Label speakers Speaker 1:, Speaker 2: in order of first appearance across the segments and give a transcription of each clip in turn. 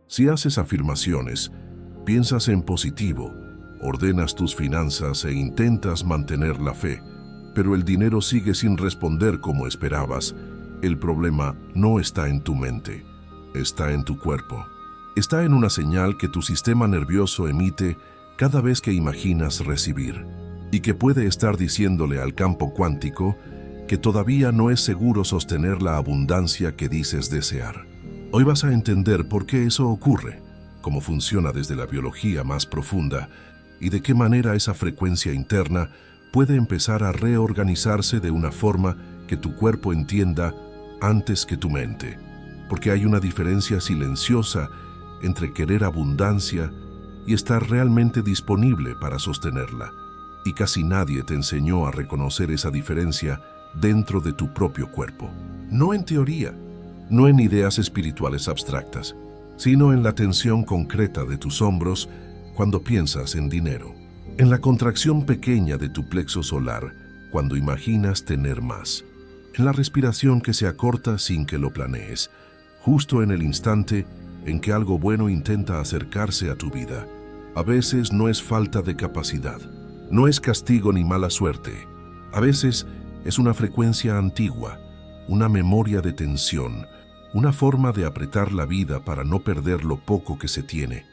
Speaker 1: Si haces afirmaciones, piensas en positivo, ordenas tus finanzas e intentas mantener la fe, pero el dinero sigue sin responder como esperabas, el problema no está en tu mente, está en tu cuerpo. Está en una señal que tu sistema nervioso emite cada vez que imaginas recibir, y que puede estar diciéndole al campo cuántico que todavía no es seguro sostener la abundancia que dices desear. Hoy vas a entender por qué eso ocurre, cómo funciona desde la biología más profunda y de qué manera esa frecuencia interna puede empezar a reorganizarse de una forma que tu cuerpo entienda antes que tu mente. Porque hay una diferencia silenciosa entre querer abundancia y estar realmente disponible para sostenerla. Y casi nadie te enseñó a reconocer esa diferencia dentro de tu propio cuerpo. No en teoría, no en ideas espirituales abstractas, sino en la tensión concreta de tus hombros cuando piensas en dinero, en la contracción pequeña de tu plexo solar cuando imaginas tener más, en la respiración que se acorta sin que lo planees, justo en el instante en que algo bueno intenta acercarse a tu vida. A veces no es falta de capacidad, no es castigo ni mala suerte. A veces es una frecuencia antigua, una memoria de tensión, una forma de apretar la vida para no perder lo poco que se tiene,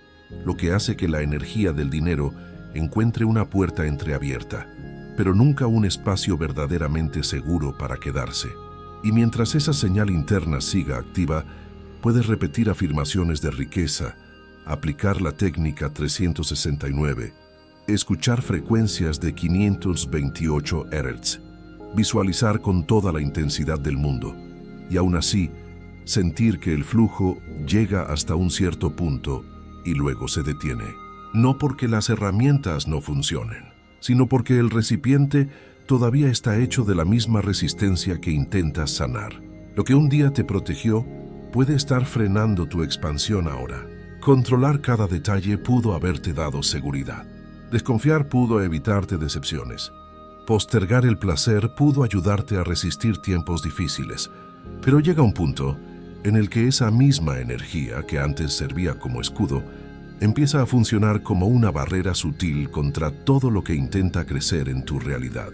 Speaker 1: lo que hace que la energía del dinero encuentre una puerta entreabierta, pero nunca un espacio verdaderamente seguro para quedarse. Y mientras esa señal interna siga activa, puedes repetir afirmaciones de riqueza, aplicar la técnica 369, escuchar frecuencias de 528 Hz, visualizar con toda la intensidad del mundo, y aún así, sentir que el flujo llega hasta un cierto punto y luego se detiene. No porque las herramientas no funcionen, sino porque el recipiente todavía está hecho de la misma resistencia que intentas sanar. Lo que un día te protegió puede estar frenando tu expansión ahora. Controlar cada detalle pudo haberte dado seguridad. Desconfiar pudo evitarte decepciones. Postergar el placer pudo ayudarte a resistir tiempos difíciles. Pero llega un punto en el que esa misma energía que antes servía como escudo empieza a funcionar como una barrera sutil contra todo lo que intenta crecer en tu realidad.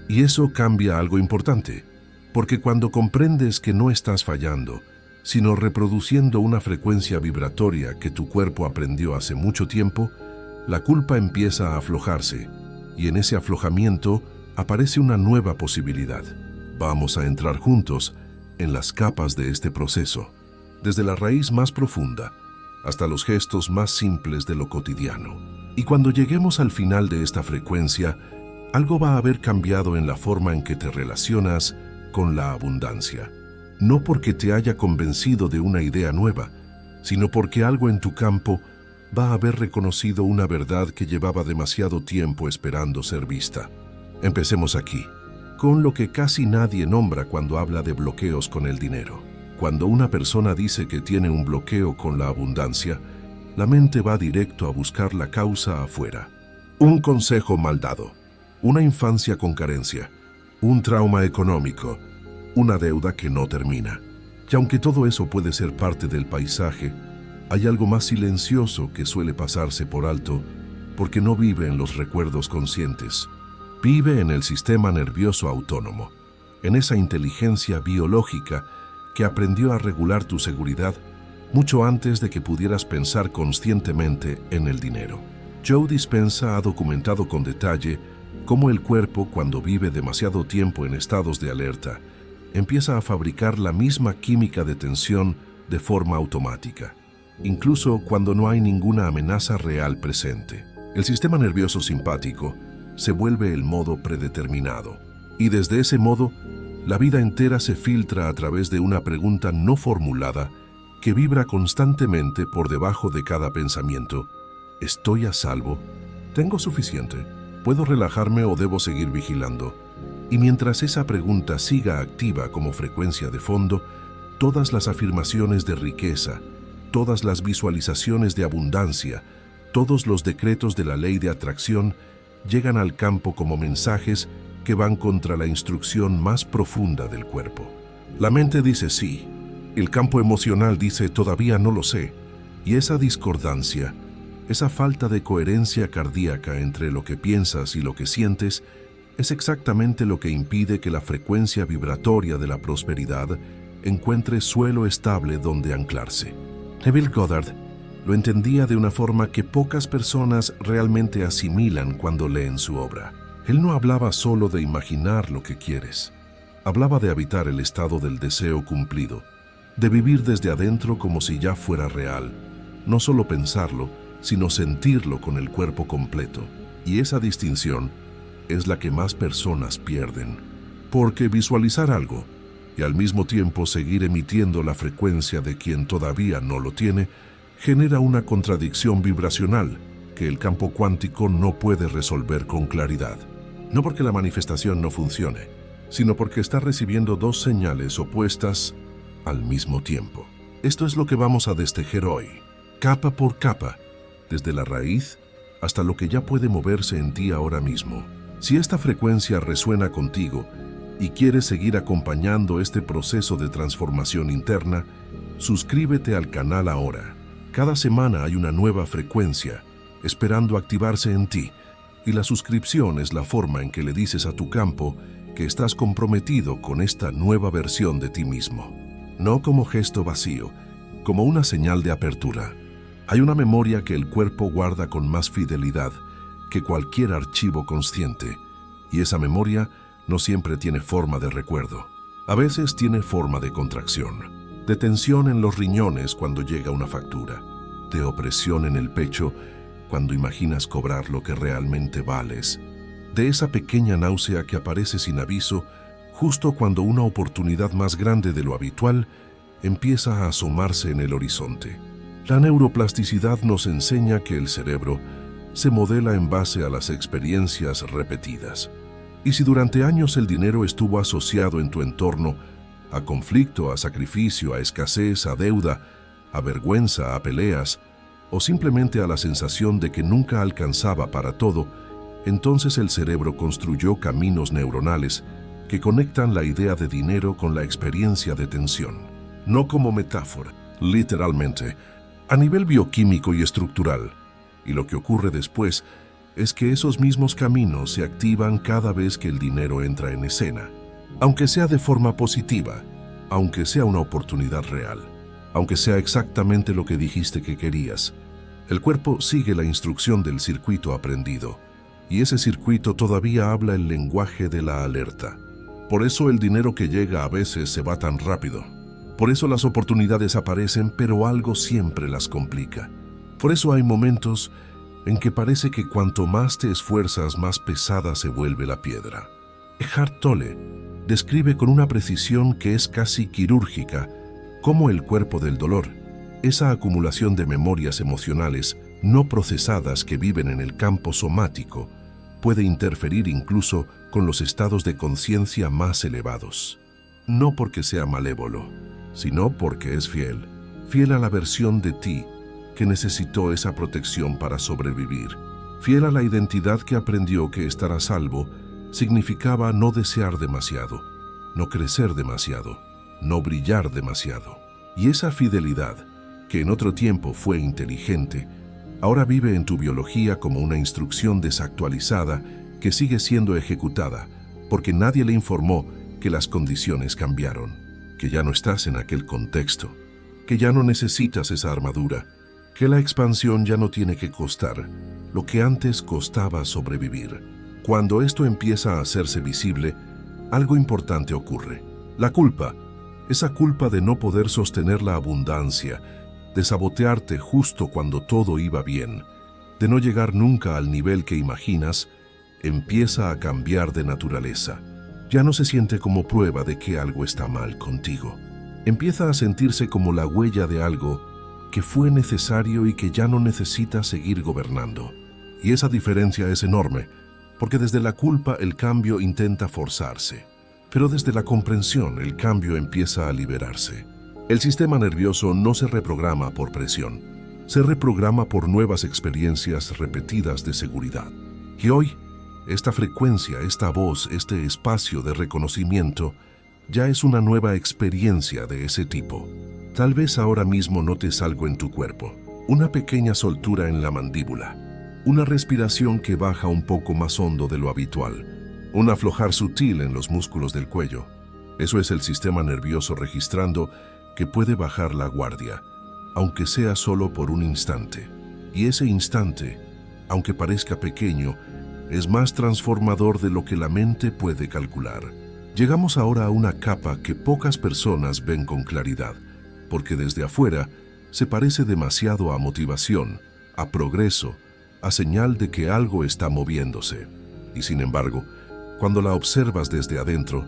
Speaker 1: Y eso cambia algo importante, porque cuando comprendes que no estás fallando, sino reproduciendo una frecuencia vibratoria que tu cuerpo aprendió hace mucho tiempo, la culpa empieza a aflojarse, y en ese aflojamiento aparece una nueva posibilidad. Vamos a entrar juntos en las capas de este proceso, desde la raíz más profunda hasta los gestos más simples de lo cotidiano. Y cuando lleguemos al final de esta frecuencia, algo va a haber cambiado en la forma en que te relacionas con la abundancia. No porque te haya convencido de una idea nueva, sino porque algo en tu campo va a haber reconocido una verdad que llevaba demasiado tiempo esperando ser vista. Empecemos aquí, con lo que casi nadie nombra cuando habla de bloqueos con el dinero. Cuando una persona dice que tiene un bloqueo con la abundancia, la mente va directo a buscar la causa afuera. Un consejo mal dado, una infancia con carencia, un trauma económico, una deuda que no termina. Y aunque todo eso puede ser parte del paisaje, hay algo más silencioso que suele pasarse por alto porque no vive en los recuerdos conscientes. Vive en el sistema nervioso autónomo, en esa inteligencia biológica que aprendió a regular tu seguridad mucho antes de que pudieras pensar conscientemente en el dinero. Joe Dispenza ha documentado con detalle cómo el cuerpo, cuando vive demasiado tiempo en estados de alerta, empieza a fabricar la misma química de tensión de forma automática, incluso cuando no hay ninguna amenaza real presente. El sistema nervioso simpático se vuelve el modo predeterminado, y desde ese modo, la vida entera se filtra a través de una pregunta no formulada que vibra constantemente por debajo de cada pensamiento. ¿Estoy a salvo? ¿Tengo suficiente? ¿Puedo relajarme o debo seguir vigilando? Y mientras esa pregunta siga activa como frecuencia de fondo, todas las afirmaciones de riqueza, todas las visualizaciones de abundancia, todos los decretos de la ley de atracción llegan al campo como mensajes que van contra la instrucción más profunda del cuerpo. La mente dice sí, el campo emocional dice todavía no lo sé, Y esa discordancia, esa falta de coherencia cardíaca entre lo que piensas y lo que sientes, es exactamente lo que impide que la frecuencia vibratoria de la prosperidad encuentre suelo estable donde anclarse. Neville Goddard lo entendía de una forma que pocas personas realmente asimilan cuando leen su obra. Él no hablaba solo de imaginar lo que quieres. Hablaba de habitar el estado del deseo cumplido, de vivir desde adentro como si ya fuera real, no solo pensarlo, sino sentirlo con el cuerpo completo. Y esa distinción es la que más personas pierden, porque visualizar algo y al mismo tiempo seguir emitiendo la frecuencia de quien todavía no lo tiene, genera una contradicción vibracional que el campo cuántico no puede resolver con claridad. No porque la manifestación no funcione, sino porque está recibiendo dos señales opuestas al mismo tiempo. Esto es lo que vamos a destejer hoy, capa por capa, desde la raíz hasta lo que ya puede moverse en ti ahora mismo. Si esta frecuencia resuena contigo y quieres seguir acompañando este proceso de transformación interna, suscríbete al canal ahora. Cada semana hay una nueva frecuencia esperando activarse en ti, y la suscripción es la forma en que le dices a tu campo que estás comprometido con esta nueva versión de ti mismo. No como gesto vacío, como una señal de apertura. Hay una memoria que el cuerpo guarda con más fidelidad que cualquier archivo consciente, y esa memoria no siempre tiene forma de recuerdo. A veces tiene forma de contracción, de tensión en los riñones cuando llega una factura, de opresión en el pecho cuando imaginas cobrar lo que realmente vales, de esa pequeña náusea que aparece sin aviso justo cuando una oportunidad más grande de lo habitual empieza a asomarse en el horizonte. La neuroplasticidad nos enseña que el cerebro se modela en base a las experiencias repetidas. Y si durante años el dinero estuvo asociado en tu entorno a conflicto, a sacrificio, a escasez, a deuda, a vergüenza, a peleas, o simplemente a la sensación de que nunca alcanzaba para todo, entonces el cerebro construyó caminos neuronales que conectan la idea de dinero con la experiencia de tensión. No como metáfora, literalmente, a nivel bioquímico y estructural. Y lo que ocurre después es que esos mismos caminos se activan cada vez que el dinero entra en escena, aunque sea de forma positiva, aunque sea una oportunidad real, aunque sea exactamente lo que dijiste que querías. El cuerpo sigue la instrucción del circuito aprendido, y ese circuito todavía habla el lenguaje de la alerta. Por eso el dinero que llega a veces se va tan rápido. Por eso las oportunidades aparecen, pero algo siempre las complica. Por eso hay momentos en que parece que cuanto más te esfuerzas, más pesada se vuelve la piedra. Eckhart Tolle describe con una precisión que es casi quirúrgica cómo el cuerpo del dolor, esa acumulación de memorias emocionales no procesadas que viven en el campo somático, puede interferir incluso con los estados de conciencia más elevados. No porque sea malévolo, sino porque es fiel, fiel a la versión de ti que necesitó esa protección para sobrevivir, fiel a la identidad que aprendió que estar a salvo significaba no desear demasiado, no crecer demasiado, no brillar demasiado. Y esa fidelidad, que en otro tiempo fue inteligente, ahora vive en tu biología como una instrucción desactualizada que sigue siendo ejecutada porque nadie le informó que las condiciones cambiaron, que ya no estás en aquel contexto, que ya no necesitas esa armadura, que la expansión ya no tiene que costar lo que antes costaba sobrevivir. Cuando esto empieza a hacerse visible, algo importante ocurre. La culpa, esa culpa de no poder sostener la abundancia, de sabotearte justo cuando todo iba bien, de no llegar nunca al nivel que imaginas, empieza a cambiar de naturaleza. Ya no se siente como prueba de que algo está mal contigo. Empieza a sentirse como la huella de algo que fue necesario y que ya no necesita seguir gobernando. Y esa diferencia es enorme, porque desde la culpa el cambio intenta forzarse, pero desde la comprensión el cambio empieza a liberarse. El sistema nervioso no se reprograma por presión, se reprograma por nuevas experiencias repetidas de seguridad. Y hoy, esta frecuencia, esta voz, este espacio de reconocimiento, ya es una nueva experiencia de ese tipo. Tal vez ahora mismo notes algo en tu cuerpo. una pequeña soltura en la mandíbula, una respiración que baja un poco más hondo de lo habitual, un aflojar sutil en los músculos del cuello. Eso es el sistema nervioso registrando que puede bajar la guardia, aunque sea solo por un instante. Y ese instante, aunque parezca pequeño, es más transformador de lo que la mente puede calcular. Llegamos ahora a una capa que pocas personas ven con claridad, porque desde afuera se parece demasiado a motivación, a progreso, a señal de que algo está moviéndose. Y sin embargo, cuando la observas desde adentro,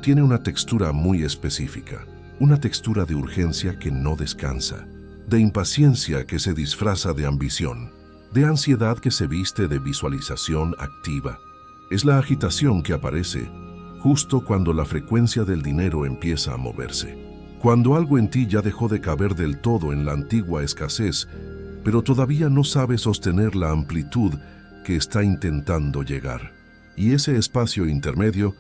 Speaker 1: tiene una textura muy específica, una textura de urgencia que no descansa, de impaciencia que se disfraza de ambición, de ansiedad que se viste de visualización activa. Es la agitación que aparece justo cuando la frecuencia del dinero empieza a moverse, cuando algo en ti ya dejó de caber del todo en la antigua escasez, pero todavía no sabe sostener la amplitud que está intentando llegar. Y ese espacio intermedio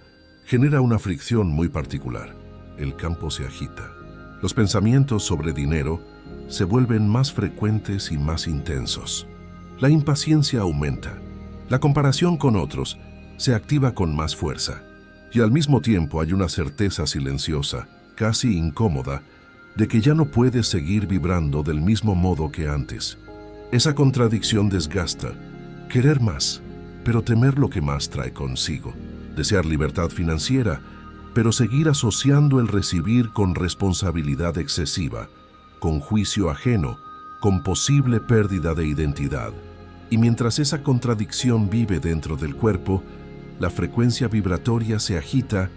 Speaker 1: genera una fricción muy particular. El campo se agita. Los pensamientos sobre dinero se vuelven más frecuentes y más intensos. La impaciencia aumenta. La comparación con otros se activa con más fuerza. Y al mismo tiempo hay una certeza silenciosa, casi incómoda, de que ya no puedes seguir vibrando del mismo modo que antes. Esa contradicción desgasta. Querer más, pero temer lo que más trae consigo. Desear libertad financiera, pero seguir asociando el recibir con responsabilidad excesiva, con juicio ajeno, con posible pérdida de identidad. Y mientras esa contradicción vive dentro del cuerpo, la frecuencia vibratoria se agita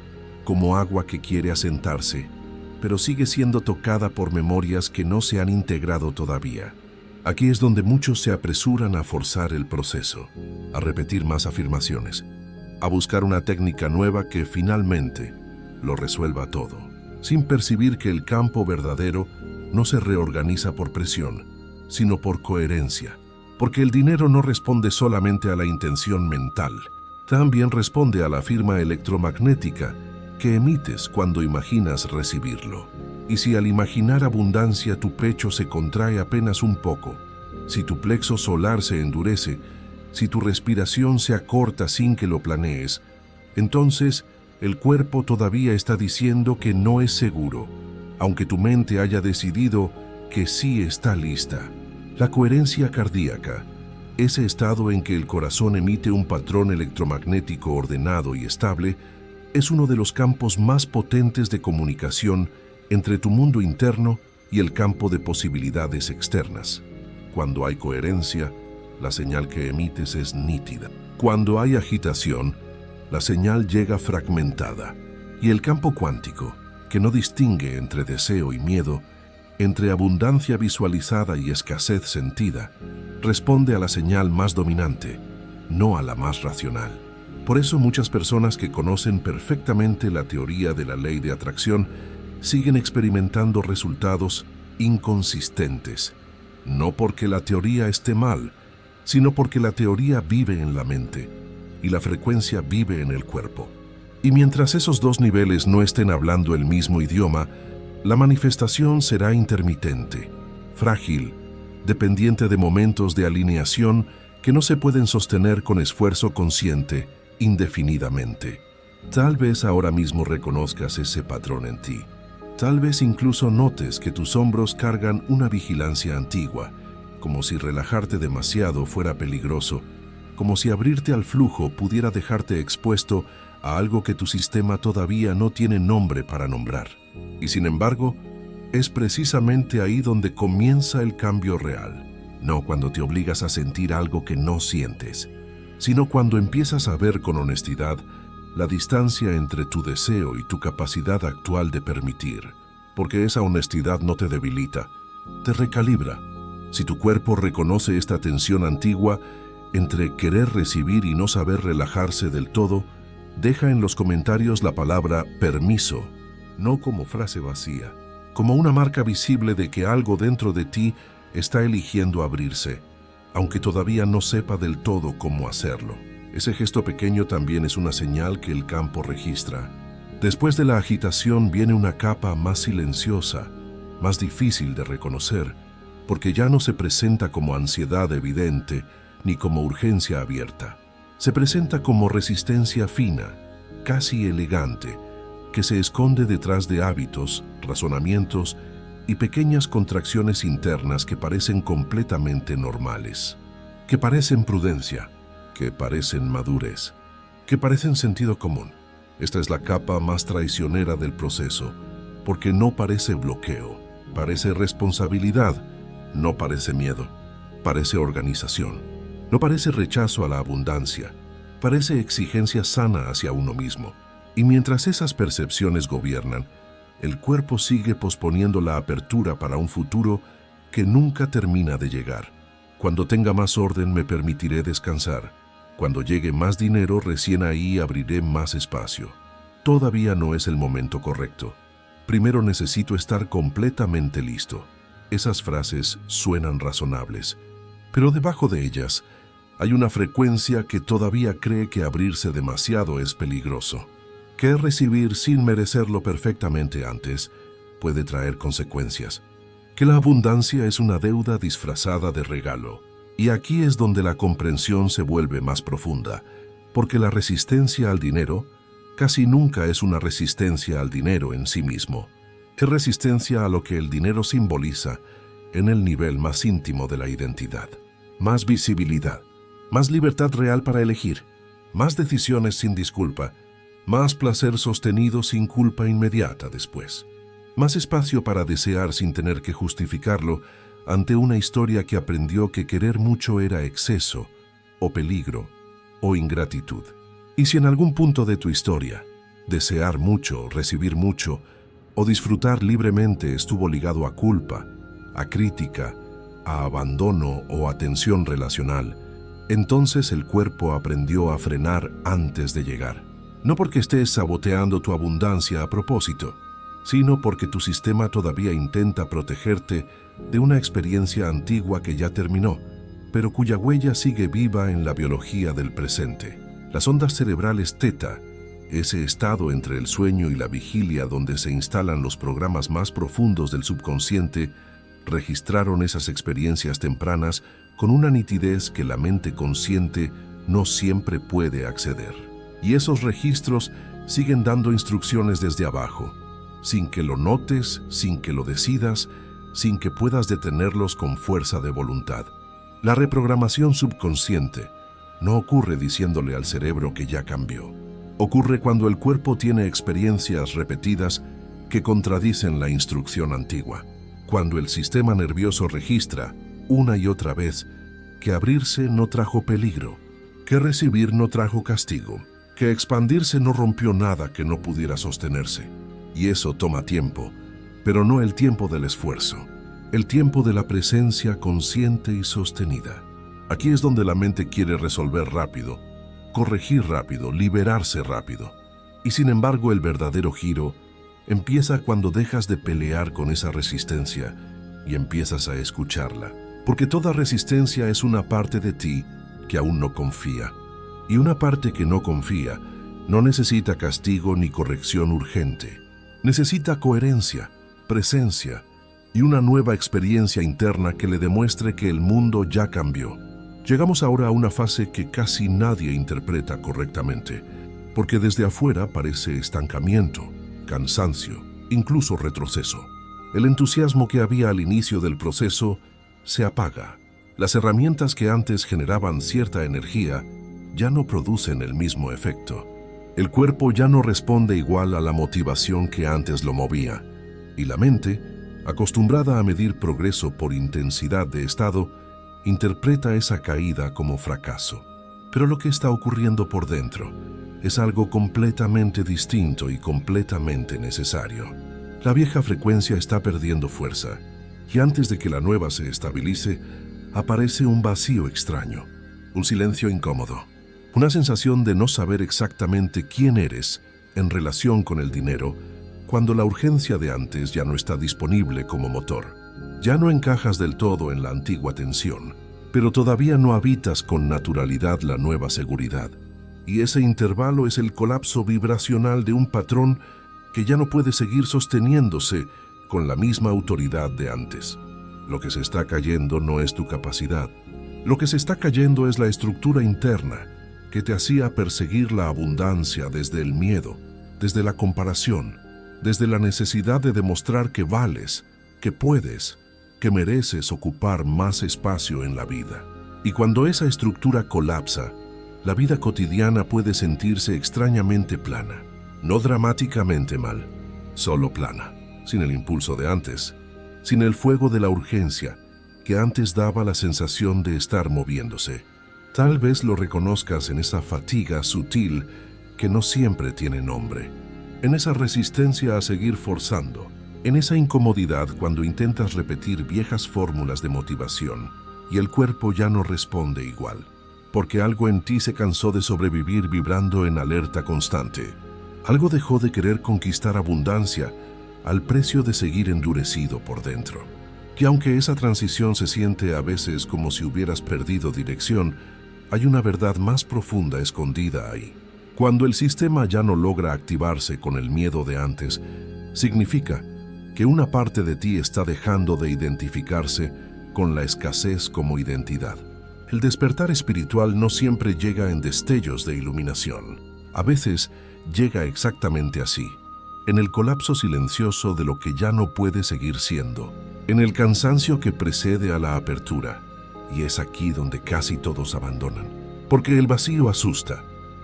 Speaker 1: como agua que quiere asentarse, pero sigue siendo tocada por memorias que no se han integrado todavía. Aquí es donde muchos se apresuran a forzar el proceso, a repetir más afirmaciones, a buscar una técnica nueva que finalmente lo resuelva todo, sin percibir que el campo verdadero no se reorganiza por presión, sino por coherencia, porque el dinero no responde solamente a la intención mental, también responde a la firma electromagnética que emites cuando imaginas recibirlo. Y si al imaginar abundancia tu pecho se contrae apenas un poco, si tu plexo solar se endurece, si tu respiración se acorta sin que lo planees, entonces el cuerpo todavía está diciendo que no es seguro, aunque tu mente haya decidido que sí está lista. La coherencia cardíaca, ese estado en que el corazón emite un patrón electromagnético ordenado y estable, es uno de los campos más potentes de comunicación entre tu mundo interno y el campo de posibilidades externas. Cuando hay coherencia, la señal que emites es nítida. Cuando hay agitación, la señal llega fragmentada. Y el campo cuántico, que no distingue entre deseo y miedo, entre abundancia visualizada y escasez sentida, responde a la señal más dominante, no a la más racional. Por eso muchas personas que conocen perfectamente la teoría de la ley de atracción siguen experimentando resultados inconsistentes, no porque la teoría esté mal, sino porque la teoría vive en la mente y la frecuencia vive en el cuerpo. Y mientras esos dos niveles no estén hablando el mismo idioma, la manifestación será intermitente, frágil, dependiente de momentos de alineación que no se pueden sostener con esfuerzo consciente indefinidamente. Tal vez ahora mismo reconozcas ese patrón en ti. Tal vez incluso notes que tus hombros cargan una vigilancia antigua, como si relajarte demasiado fuera peligroso, como si abrirte al flujo pudiera dejarte expuesto a algo que tu sistema todavía no tiene nombre para nombrar. Y sin embargo, es precisamente ahí donde comienza el cambio real, no cuando te obligas a sentir algo que no sientes, sino cuando empiezas a ver con honestidad la distancia entre tu deseo y tu capacidad actual de permitir, porque esa honestidad no te debilita, te recalibra. Si tu cuerpo reconoce esta tensión antigua entre querer recibir y no saber relajarse del todo, deja en los comentarios la palabra permiso, no como frase vacía, como una marca visible de que algo dentro de ti está eligiendo abrirse, aunque todavía no sepa del todo cómo hacerlo. Ese gesto pequeño también es una señal que el campo registra. Después de la agitación viene una capa más silenciosa, más difícil de reconocer, porque ya no se presenta como ansiedad evidente ni como urgencia abierta. Se presenta como resistencia fina, casi elegante, que se esconde detrás de hábitos, razonamientos y pequeñas contracciones internas que parecen completamente normales, que parecen prudencia, que parecen madurez, que parecen sentido común. Esta es la capa más traicionera del proceso, porque no parece bloqueo, parece responsabilidad, no parece miedo, parece organización, no parece rechazo a la abundancia, parece exigencia sana hacia uno mismo. Y mientras esas percepciones gobiernan, el cuerpo sigue posponiendo la apertura para un futuro que nunca termina de llegar. Cuando tenga más orden me permitiré descansar. Cuando llegue más dinero, recién ahí abriré más espacio. Todavía no es el momento correcto. Primero necesito estar completamente listo. Esas frases suenan razonables, pero debajo de ellas hay una frecuencia que todavía cree que abrirse demasiado es peligroso, que recibir sin merecerlo perfectamente antes puede traer consecuencias, que la abundancia es una deuda disfrazada de regalo. Y aquí es donde la comprensión se vuelve más profunda, porque la resistencia al dinero casi nunca es una resistencia al dinero en sí mismo. Es resistencia a lo que el dinero simboliza en el nivel más íntimo de la identidad. Más visibilidad, más libertad real para elegir, más decisiones sin disculpa, más placer sostenido sin culpa inmediata después, más espacio para desear sin tener que justificarlo ante una historia que aprendió que querer mucho era exceso, o peligro, o ingratitud. Y si en algún punto de tu historia, desear mucho, recibir mucho, o disfrutar libremente estuvo ligado a culpa, a crítica, a abandono o a tensión relacional, entonces el cuerpo aprendió a frenar antes de llegar. No porque estés saboteando tu abundancia a propósito, sino porque tu sistema todavía intenta protegerte de una experiencia antigua que ya terminó, pero cuya huella sigue viva en la biología del presente. Las ondas cerebrales teta, ese estado entre el sueño y la vigilia donde se instalan los programas más profundos del subconsciente, registraron esas experiencias tempranas con una nitidez que la mente consciente no siempre puede acceder. Y esos registros siguen dando instrucciones desde abajo, sin que lo notes, sin que lo decidas, sin que puedas detenerlos con fuerza de voluntad. La reprogramación subconsciente no ocurre diciéndole al cerebro que ya cambió. Ocurre cuando el cuerpo tiene experiencias repetidas que contradicen la instrucción antigua. Cuando el sistema nervioso registra, una y otra vez, que abrirse no trajo peligro, que recibir no trajo castigo, que expandirse no rompió nada que no pudiera sostenerse. Y eso toma tiempo, pero no el tiempo del esfuerzo, el tiempo de la presencia consciente y sostenida. Aquí es donde la mente quiere resolver rápido, corregir rápido, liberarse rápido. Y sin embargo el verdadero giro empieza cuando dejas de pelear con esa resistencia y empiezas a escucharla. Porque toda resistencia es una parte de ti que aún no confía. Y una parte que no confía no necesita castigo ni corrección urgente. Necesita coherencia, presencia y una nueva experiencia interna que le demuestre que el mundo ya cambió. Llegamos ahora a una fase que casi nadie interpreta correctamente, porque desde afuera parece estancamiento, cansancio, incluso retroceso. El entusiasmo que había al inicio del proceso se apaga. Las herramientas que antes generaban cierta energía ya no producen el mismo efecto. El cuerpo ya no responde igual a la motivación que antes lo movía, y la mente, acostumbrada a medir progreso por intensidad de estado, interpreta esa caída como fracaso. Pero lo que está ocurriendo por dentro es algo completamente distinto y completamente necesario. La vieja frecuencia está perdiendo fuerza, y antes de que la nueva se estabilice, aparece un vacío extraño, un silencio incómodo, una sensación de no saber exactamente quién eres en relación con el dinero, cuando la urgencia de antes ya no está disponible como motor. Ya no encajas del todo en la antigua tensión, pero todavía no habitas con naturalidad la nueva seguridad. Y ese intervalo es el colapso vibracional de un patrón que ya no puede seguir sosteniéndose con la misma autoridad de antes. Lo que se está cayendo no es tu capacidad. Lo que se está cayendo es la estructura interna que te hacía perseguir la abundancia desde el miedo, desde la comparación, desde la necesidad de demostrar que vales, que puedes, que mereces ocupar más espacio en la vida. Y cuando esa estructura colapsa, la vida cotidiana puede sentirse extrañamente plana, no dramáticamente mal, solo plana, sin el impulso de antes, sin el fuego de la urgencia que antes daba la sensación de estar moviéndose. Tal vez lo reconozcas en esa fatiga sutil que no siempre tiene nombre, en esa resistencia a seguir forzando, en esa incomodidad cuando intentas repetir viejas fórmulas de motivación y el cuerpo ya no responde igual, porque algo en ti se cansó de sobrevivir vibrando en alerta constante. Algo dejó de querer conquistar abundancia al precio de seguir endurecido por dentro. Y aunque esa transición se siente a veces como si hubieras perdido dirección, hay una verdad más profunda escondida ahí. Cuando el sistema ya no logra activarse con el miedo de antes, significa que una parte de ti está dejando de identificarse con la escasez como identidad. El despertar espiritual no siempre llega en destellos de iluminación. A veces llega exactamente así, en el colapso silencioso de lo que ya no puede seguir siendo, en el cansancio que precede a la apertura. Y es aquí donde casi todos abandonan. Porque el vacío asusta,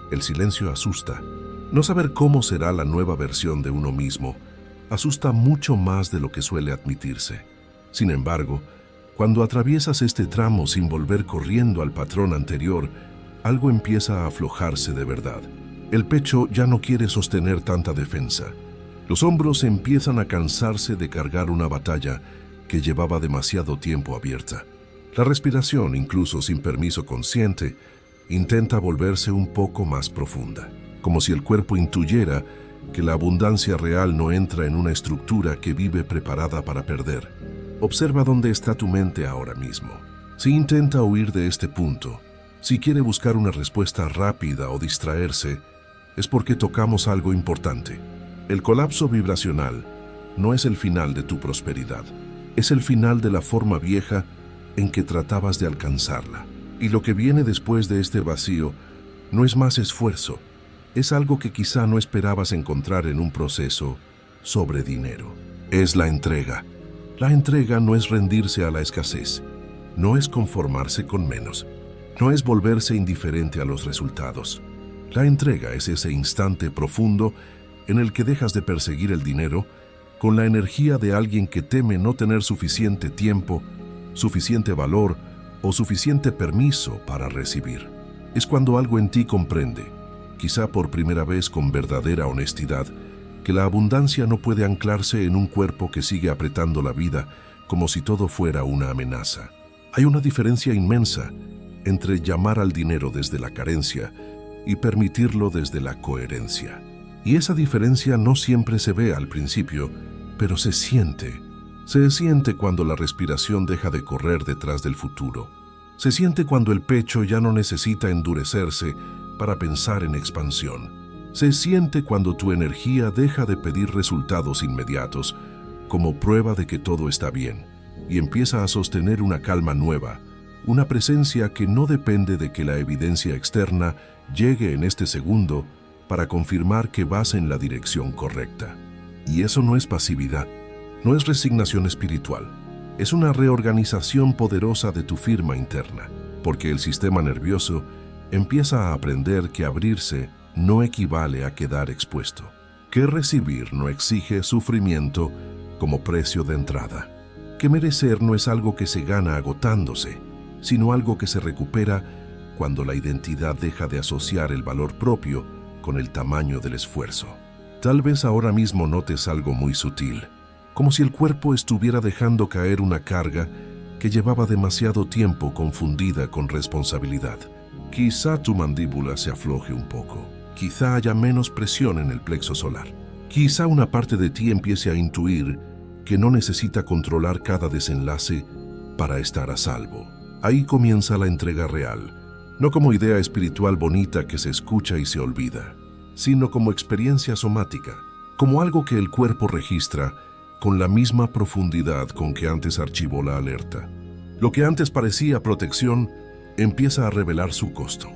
Speaker 1: el silencio asusta. No saber cómo será la nueva versión de uno mismo asusta mucho más de lo que suele admitirse. Sin embargo, cuando atraviesas este tramo sin volver corriendo al patrón anterior, algo empieza a aflojarse de verdad. El pecho ya no quiere sostener tanta defensa. Los hombros empiezan a cansarse de cargar una batalla que llevaba demasiado tiempo abierta. La respiración, incluso sin permiso consciente, intenta volverse un poco más profunda, como si el cuerpo intuyera que la abundancia real no entra en una estructura que vive preparada para perder. Observa dónde está tu mente ahora mismo. Si intenta huir de este punto, si quiere buscar una respuesta rápida o distraerse, es porque tocamos algo importante. El colapso vibracional no es el final de tu prosperidad, es el final de la forma vieja en que tratabas de alcanzarla. Y lo que viene después de este vacío no es más esfuerzo, es algo que quizá no esperabas encontrar en un proceso sobre dinero. Es la entrega. La entrega no es rendirse a la escasez, no es conformarse con menos, no es volverse indiferente a los resultados. La entrega es ese instante profundo en el que dejas de perseguir el dinero con la energía de alguien que teme no tener suficiente tiempo, suficiente valor o suficiente permiso para recibir. Es cuando algo en ti comprende, quizá por primera vez con verdadera honestidad, que la abundancia no puede anclarse en un cuerpo que sigue apretando la vida como si todo fuera una amenaza. Hay una diferencia inmensa entre llamar al dinero desde la carencia y permitirlo desde la coherencia. Y esa diferencia no siempre se ve al principio, pero se siente. Se siente cuando la respiración deja de correr detrás del futuro. Se siente cuando el pecho ya no necesita endurecerse para pensar en expansión. Se siente cuando tu energía deja de pedir resultados inmediatos como prueba de que todo está bien y empieza a sostener una calma nueva, una presencia que no depende de que la evidencia externa llegue en este segundo para confirmar que vas en la dirección correcta. Y eso no es pasividad, no es resignación espiritual, es una reorganización poderosa de tu firma interna, porque el sistema nervioso empieza a aprender que abrirse no equivale a quedar expuesto, que recibir no exige sufrimiento como precio de entrada, que merecer no es algo que se gana agotándose, sino algo que se recupera cuando la identidad deja de asociar el valor propio con el tamaño del esfuerzo. Tal vez ahora mismo notes algo muy sutil, como si el cuerpo estuviera dejando caer una carga que llevaba demasiado tiempo confundida con responsabilidad. Quizá tu mandíbula se afloje un poco. Quizá haya menos presión en el plexo solar. Quizá una parte de ti empiece a intuir que no necesita controlar cada desenlace para estar a salvo. Ahí comienza la entrega real, no como idea espiritual bonita que se escucha y se olvida, sino como experiencia somática, como algo que el cuerpo registra, con la misma profundidad con que antes archivó la alerta. Lo que antes parecía protección empieza a revelar su costo.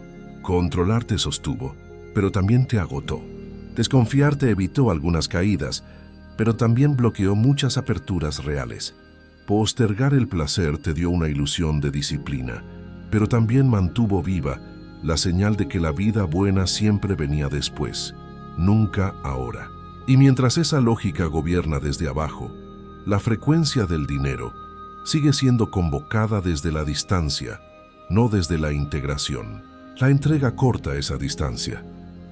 Speaker 1: Controlar te sostuvo, pero también te agotó. Desconfiar te evitó algunas caídas, pero también bloqueó muchas aperturas reales. Postergar el placer te dio una ilusión de disciplina, pero también mantuvo viva la señal de que la vida buena siempre venía después, nunca ahora. Y mientras esa lógica gobierna desde abajo, la frecuencia del dinero sigue siendo convocada desde la distancia, no desde la integración. La entrega corta esa distancia,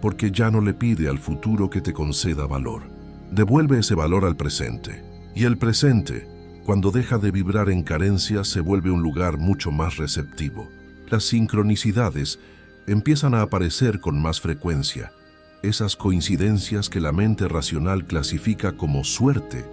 Speaker 1: porque ya no le pide al futuro que te conceda valor. Devuelve ese valor al presente. Y el presente, cuando deja de vibrar en carencia, se vuelve un lugar mucho más receptivo. Las sincronicidades empiezan a aparecer con más frecuencia. Esas coincidencias que la mente racional clasifica como suerte,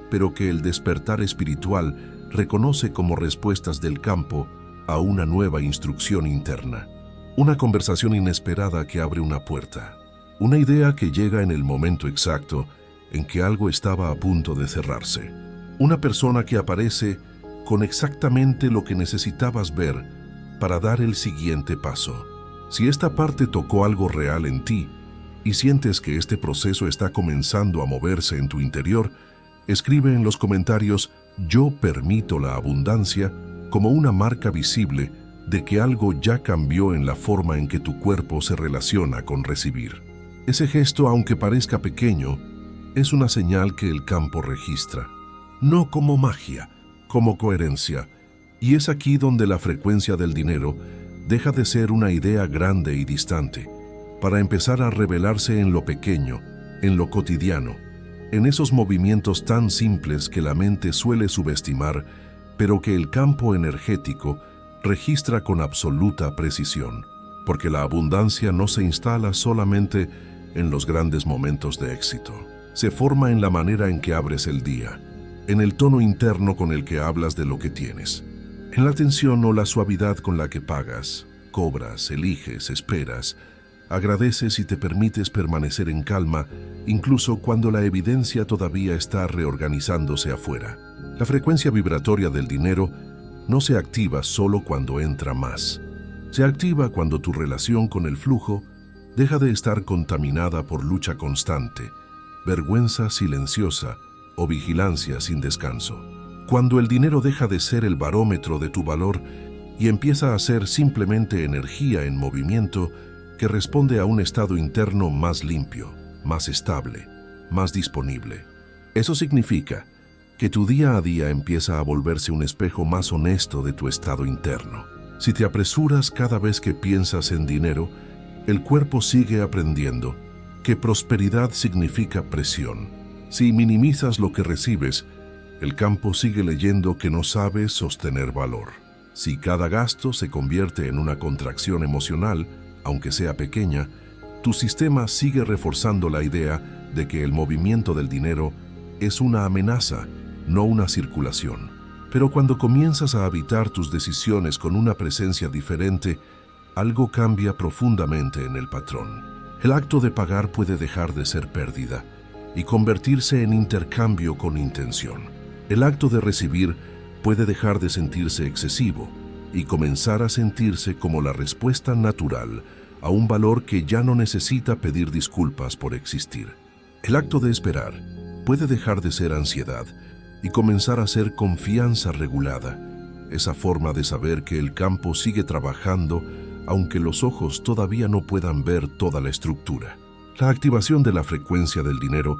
Speaker 1: pero que el despertar espiritual reconoce como respuestas del campo a una nueva instrucción interna. Una conversación inesperada que abre una puerta. Una idea que llega en el momento exacto en que algo estaba a punto de cerrarse. Una persona que aparece con exactamente lo que necesitabas ver para dar el siguiente paso. Si esta parte tocó algo real en ti y sientes que este proceso está comenzando a moverse en tu interior, escribe en los comentarios "Yo permito la abundancia" como una marca visible de que algo ya cambió en la forma en que tu cuerpo se relaciona con recibir. Ese gesto, aunque parezca pequeño, es una señal que el campo registra. No como magia, como coherencia. Y es aquí donde la frecuencia del dinero deja de ser una idea grande y distante, para empezar a revelarse en lo pequeño, en lo cotidiano, en esos movimientos tan simples que la mente suele subestimar, pero que el campo energético registra con absoluta precisión, porque la abundancia no se instala solamente en los grandes momentos de éxito. Se forma en la manera en que abres el día, en el tono interno con el que hablas de lo que tienes, en la atención o la suavidad con la que pagas, cobras, eliges, esperas, agradeces y te permites permanecer en calma, incluso cuando la evidencia todavía está reorganizándose afuera. La frecuencia vibratoria del dinero no se activa solo cuando entra más. Se activa cuando tu relación con el flujo deja de estar contaminada por lucha constante, vergüenza silenciosa o vigilancia sin descanso. Cuando el dinero deja de ser el barómetro de tu valor y empieza a ser simplemente energía en movimiento que responde a un estado interno más limpio, más estable, más disponible. Eso significa que tu día a día empieza a volverse un espejo más honesto de tu estado interno. Si te apresuras cada vez que piensas en dinero, el cuerpo sigue aprendiendo que prosperidad significa presión. Si minimizas lo que recibes, el campo sigue leyendo que no sabes sostener valor. Si cada gasto se convierte en una contracción emocional, aunque sea pequeña, tu sistema sigue reforzando la idea de que el movimiento del dinero es una amenaza, no una circulación. Pero cuando comienzas a habitar tus decisiones con una presencia diferente, algo cambia profundamente en el patrón. El acto de pagar puede dejar de ser pérdida y convertirse en intercambio con intención. El acto de recibir puede dejar de sentirse excesivo y comenzar a sentirse como la respuesta natural a un valor que ya no necesita pedir disculpas por existir. El acto de esperar puede dejar de ser ansiedad y comenzar a ser confianza regulada, esa forma de saber que el campo sigue trabajando aunque los ojos todavía no puedan ver toda la estructura. La activación de la frecuencia del dinero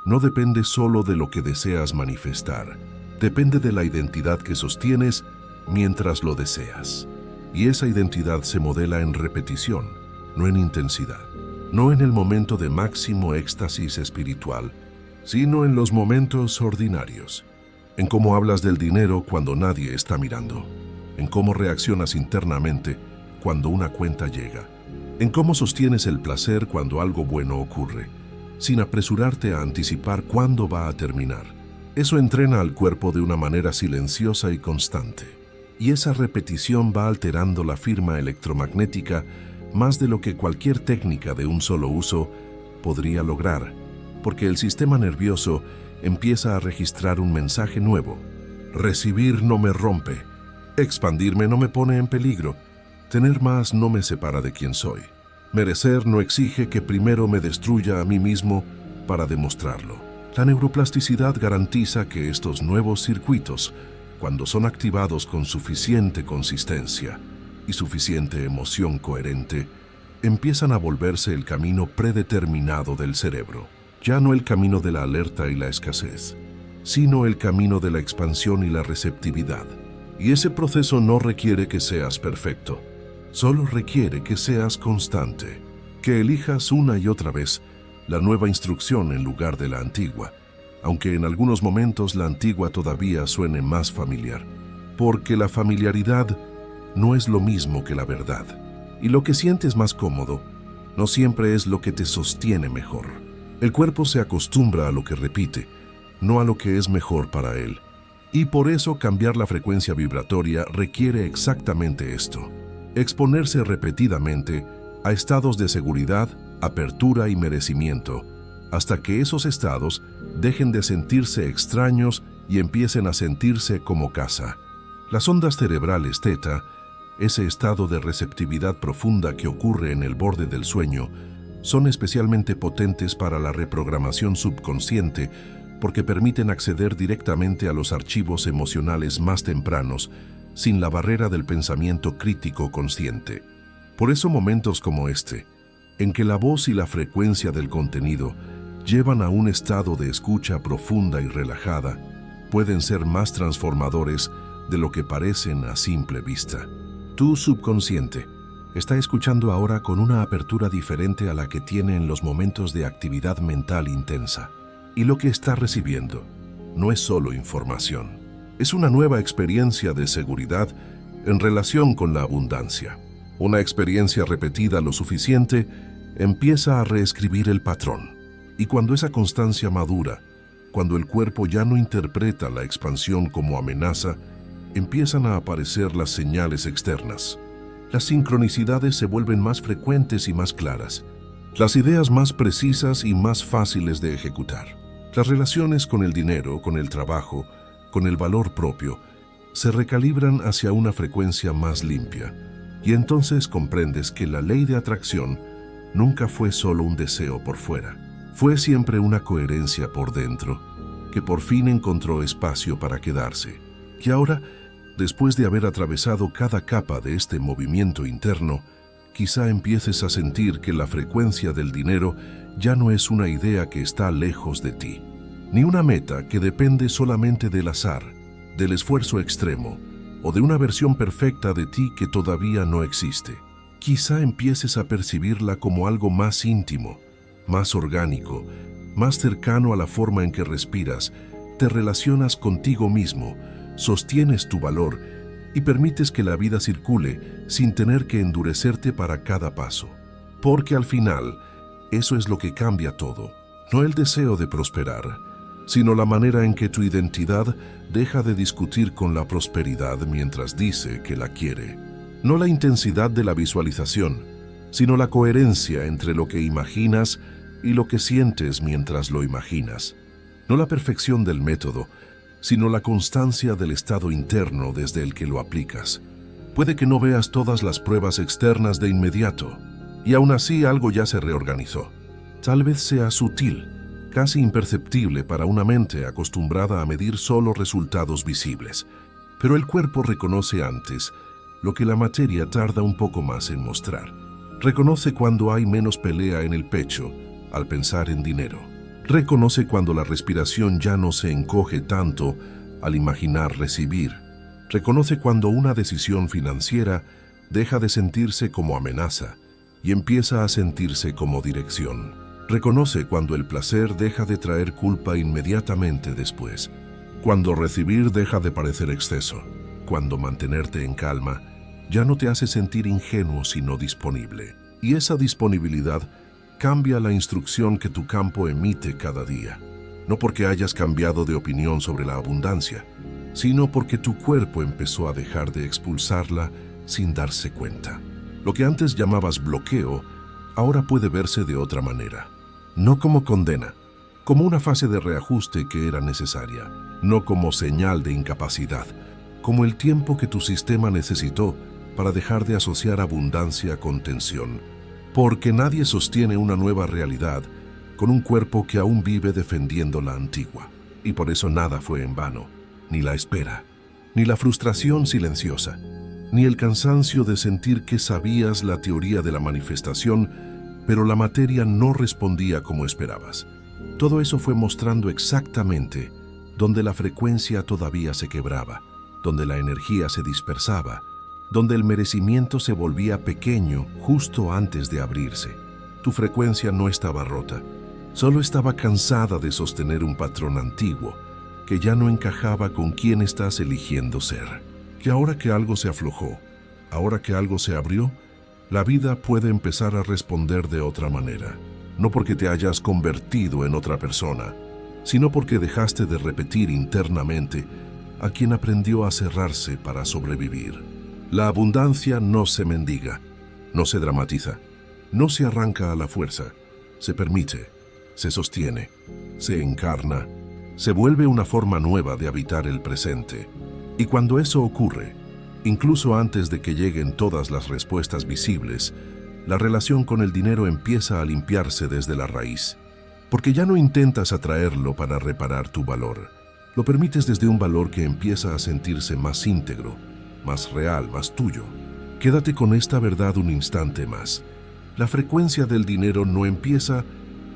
Speaker 1: no depende solo de lo que deseas manifestar, depende de la identidad que sostienes mientras lo deseas. Y esa identidad se modela en repetición, no en intensidad, no en el momento de máximo éxtasis espiritual, sino en los momentos ordinarios, en cómo hablas del dinero cuando nadie está mirando, en cómo reaccionas internamente cuando una cuenta llega, en cómo sostienes el placer cuando algo bueno ocurre, sin apresurarte a anticipar cuándo va a terminar. Eso entrena al cuerpo de una manera silenciosa y constante. Y esa repetición va alterando la firma electromagnética más de lo que cualquier técnica de un solo uso podría lograr, porque el sistema nervioso empieza a registrar un mensaje nuevo. Recibir no me rompe. Expandirme no me pone en peligro. Tener más no me separa de quien soy. Merecer no exige que primero me destruya a mí mismo para demostrarlo. La neuroplasticidad garantiza que estos nuevos circuitos, cuando son activados con suficiente consistencia y suficiente emoción coherente, empiezan a volverse el camino predeterminado del cerebro. Ya no el camino de la alerta y la escasez, sino el camino de la expansión y la receptividad. Y ese proceso no requiere que seas perfecto, solo requiere que seas constante, que elijas una y otra vez la nueva instrucción en lugar de la antigua, aunque en algunos momentos la antigua todavía suene más familiar, porque la familiaridad no es lo mismo que la verdad, y lo que sientes más cómodo no siempre es lo que te sostiene mejor. El cuerpo se acostumbra a lo que repite, no a lo que es mejor para él, y por eso cambiar la frecuencia vibratoria requiere exactamente esto: exponerse repetidamente a estados de seguridad, apertura y merecimiento, hasta que esos estados dejen de sentirse extraños y empiecen a sentirse como casa. Las ondas cerebrales teta, ese estado de receptividad profunda que ocurre en el borde del sueño, son especialmente potentes para la reprogramación subconsciente porque permiten acceder directamente a los archivos emocionales más tempranos, sin la barrera del pensamiento crítico consciente. Por eso momentos como este, en que la voz y la frecuencia del contenido llevan a un estado de escucha profunda y relajada, pueden ser más transformadores de lo que parecen a simple vista. Tu subconsciente está escuchando ahora con una apertura diferente a la que tiene en los momentos de actividad mental intensa. Y lo que está recibiendo no es solo información, es una nueva experiencia de seguridad en relación con la abundancia. Una experiencia repetida lo suficiente empieza a reescribir el patrón. Y cuando esa constancia madura, cuando el cuerpo ya no interpreta la expansión como amenaza, empiezan a aparecer las señales externas. Las sincronicidades se vuelven más frecuentes y más claras. Las ideas más precisas y más fáciles de ejecutar. Las relaciones con el dinero, con el trabajo, con el valor propio, se recalibran hacia una frecuencia más limpia. Y entonces comprendes que la ley de atracción nunca fue solo un deseo por fuera. Fue siempre una coherencia por dentro, que por fin encontró espacio para quedarse. Y ahora, después de haber atravesado cada capa de este movimiento interno, quizá empieces a sentir que la frecuencia del dinero ya no es una idea que está lejos de ti, ni una meta que depende solamente del azar, del esfuerzo extremo, o de una versión perfecta de ti que todavía no existe. Quizá empieces a percibirla como algo más íntimo, más orgánico, más cercano a la forma en que respiras, te relacionas contigo mismo, sostienes tu valor y permites que la vida circule sin tener que endurecerte para cada paso. Porque al final, eso es lo que cambia todo, no el deseo de prosperar, sino la manera en que tu identidad deja de discutir con la prosperidad mientras dice que la quiere. No la intensidad de la visualización, sino la coherencia entre lo que imaginas y lo que sientes mientras lo imaginas. No la perfección del método, sino la constancia del estado interno desde el que lo aplicas. Puede que no veas todas las pruebas externas de inmediato, y aún así algo ya se reorganizó. Tal vez sea sutil, casi imperceptible para una mente acostumbrada a medir solo resultados visibles, pero el cuerpo reconoce antes lo que la materia tarda un poco más en mostrar. Reconoce cuando hay menos pelea en el pecho al pensar en dinero. Reconoce cuando la respiración ya no se encoge tanto al imaginar recibir. Reconoce cuando una decisión financiera deja de sentirse como amenaza y empieza a sentirse como dirección. Reconoce cuando el placer deja de traer culpa inmediatamente después, cuando recibir deja de parecer exceso, cuando mantenerte en calma ya no te hace sentir ingenuo sino disponible. Y esa disponibilidad cambia la instrucción que tu campo emite cada día, no porque hayas cambiado de opinión sobre la abundancia, sino porque tu cuerpo empezó a dejar de expulsarla sin darse cuenta. Lo que antes llamabas bloqueo, ahora puede verse de otra manera. No como condena, como una fase de reajuste que era necesaria, no como señal de incapacidad, como el tiempo que tu sistema necesitó para dejar de asociar abundancia con tensión, porque nadie sostiene una nueva realidad con un cuerpo que aún vive defendiendo la antigua. Y por eso nada fue en vano, ni la espera, ni la frustración silenciosa, ni el cansancio de sentir que sabías la teoría de la manifestación, pero la materia no respondía como esperabas. Todo eso fue mostrando exactamente donde la frecuencia todavía se quebraba, donde la energía se dispersaba, donde el merecimiento se volvía pequeño justo antes de abrirse. Tu frecuencia no estaba rota, solo estaba cansada de sostener un patrón antiguo que ya no encajaba con quién estás eligiendo ser. Que ahora que algo se aflojó, ahora que algo se abrió, la vida puede empezar a responder de otra manera. No porque te hayas convertido en otra persona, sino porque dejaste de repetir internamente a quien aprendió a cerrarse para sobrevivir. La abundancia no se mendiga, no se dramatiza, no se arranca a la fuerza, se permite, se sostiene, se encarna, se vuelve una forma nueva de habitar el presente. Y cuando eso ocurre, incluso antes de que lleguen todas las respuestas visibles, la relación con el dinero empieza a limpiarse desde la raíz. Porque ya no intentas atraerlo para reparar tu valor. Lo permites desde un valor que empieza a sentirse más íntegro, más real, más tuyo. Quédate con esta verdad un instante más. La frecuencia del dinero no empieza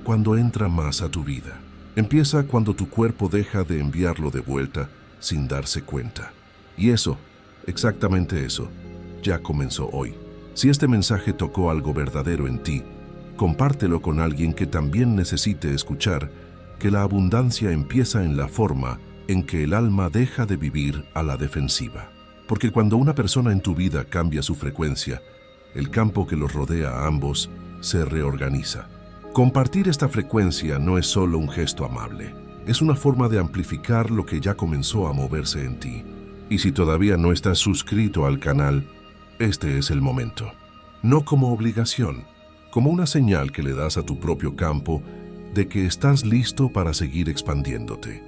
Speaker 1: cuando entra más a tu vida. Empieza cuando tu cuerpo deja de enviarlo de vuelta sin darse cuenta. Y eso, exactamente eso, ya comenzó hoy. Si este mensaje tocó algo verdadero en ti, compártelo con alguien que también necesite escuchar que la abundancia empieza en la forma en que el alma deja de vivir a la defensiva. Porque cuando una persona en tu vida cambia su frecuencia, el campo que los rodea a ambos se reorganiza. Compartir esta frecuencia no es solo un gesto amable, es una forma de amplificar lo que ya comenzó a moverse en ti. Y si todavía no estás suscrito al canal, este es el momento. No como obligación, como una señal que le das a tu propio campo de que estás listo para seguir expandiéndote.